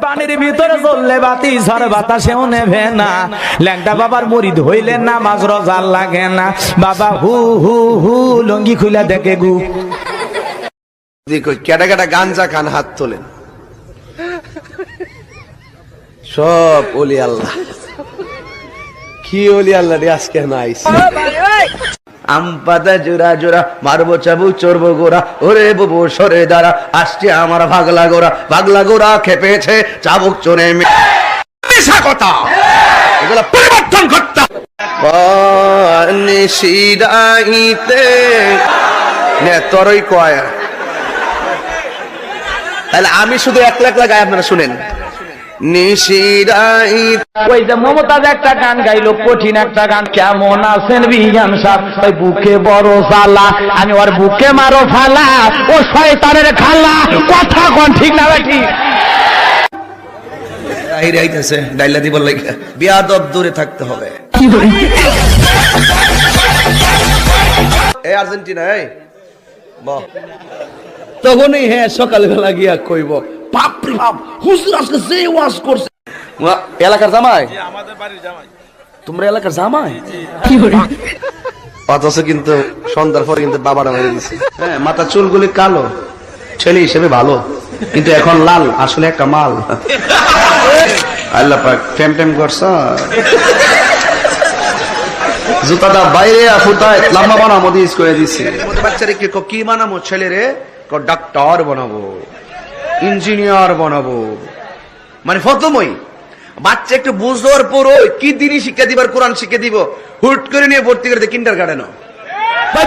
পানির ভিতরে চললে বাতি ঝড় বাতাসেও নেবে না। ল্যাংটা বাবার মুরিদ হইলে নামাজ রোজা লাগে না। বাবা হু হু হু লঙ্গি খুলে দেখে গু। কেটা কেটা গাঞ্জা খান হাত তোলেন। সব ওলি আল্লাহ। কি ওলি আল্লাহ রে আজকে নাইস। আম পাতা জোড়া জোড়া মারবো চাবুক চড়বো গোড়া, ওরে বুবু সরে দাঁড়া আসছে আমার ভাগলা গোড়া খেপেছে চাবুক চড়ে। মিশা কথা, এগুলো পরিবর্তন করতে নিশিরাইতে নে তরই কয়। তাহলে আমি শুধু একলা একলা গাই, আপনারা শুনেন। ওই যে মমতাজ একটা গান গাইলো, কঠিন একটা গান। কেমন আছেন বিয়ান সাহেব? ওই বুকে বড় জ্বালা, আমি ওর বুকে মারো ফালা, ও শয়তানের খালা। কথা কোন ঠিক না ঠিক? ডাইলা দিব লাগে বিয়াদব দূরে থাকতে হবে। এই আর্জেন্টিনা এই বাহ, তখনই হ্যাঁ সকালবেলা গিয়া কইব বাপরে বাপ হুজুর আজকে যে ওয়াজ করছে। এলাকার জামাই, আমাদের বাড়ির জামাই। তোমরা এলাকার জামাই? অথচ কিন্তু সন্ধ্যার পরে কিন্তু বাবারা মেরে দিছে। হ্যাঁ, মাথা চুলগুলি কালো, ছেলে হিসেবে ভালো, কিন্তু এখন লাল, আসলে একটা মাল। আল্লাহ পাক টেম টেম করছ। জুতাটা বাইরে ফুটায় লম্বা বানাবো দিস করে দিছে। বাচ্চারে কি বানাবো? ছেলে রে ডাক্তার বানাবো, ইঞ্জিনিয়ার বানাবো। মানে ফতমই বাচ্চা একটু বুঝার পর কি দিনই শিক্ষা দিবার, কোরআন শিক্ষা দিব, হুট করে নিয়ে ভর্তি করে দেয় কিন্ডার গার্ডেন।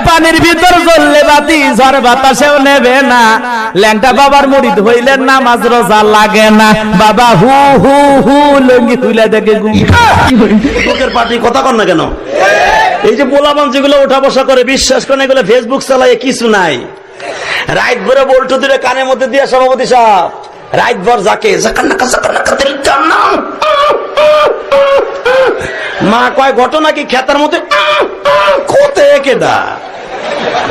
পানির ভিতর চললে বাতি ঝড় বাতাসেও নেবে না। ল্যাংটা বাবার মুরিদ হইলে নামাজ রোজা লাগে না। বাবা হু হু হু লঙ্গি খুলে দেখে গু। বুকের পার্টি কথা কর না কেন? এই যে পোলাপান যেগুলো উঠা বসা করে, বিশ্বাস করেন এগুলো ফেসবুক চালায় কিছু নাই। রাইট ভরে বল্টু দিলে কানের মধ্যে দিয়ে সভাপতি সাহেব রাইট ভর যাকে মা কয় ঘটনা কি খেতার মধ্যে কোতে কেদা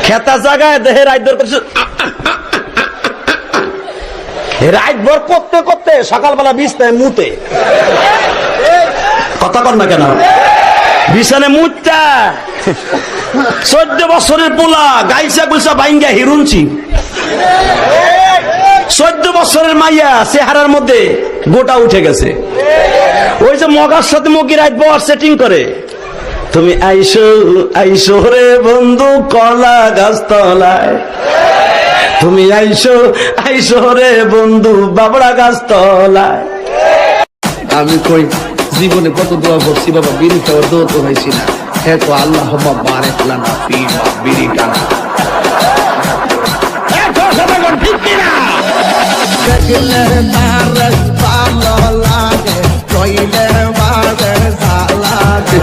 খেতা জায়গায় দেহে রাইট ভর করছে। রাইট ভর করতে করতে সকালবেলা বিছনায় মুতে। কথা কর না কেন? বিছানে মুতটা 14 বছরের পোলা গাইসা গুলসা বাইঙ্গা হিরুনছি। 14 বছরের মাইয়া চেহারার মধ্যে গোটা উঠে গেছে। ওই যে মগার সাথে মগি রাইট বর সেটিং করে। তুমি আইসো আইসো রে বন্ধু কলা গাছ তলায়, তুমি আইসো আইসো রে বন্ধু বাবড়া গাছ তলায়। আমি কই জীবনে কত দোয়া করছি বাবা, বিড়ি খাওয়ার দোয়া তো হয়েছি না। হ্যাঁ তো আল্লাহ বারেক লানা ফি বিড়ি টানা। দেখলে তার ভালো লাগে, কইলে বারে ভালো লাগে।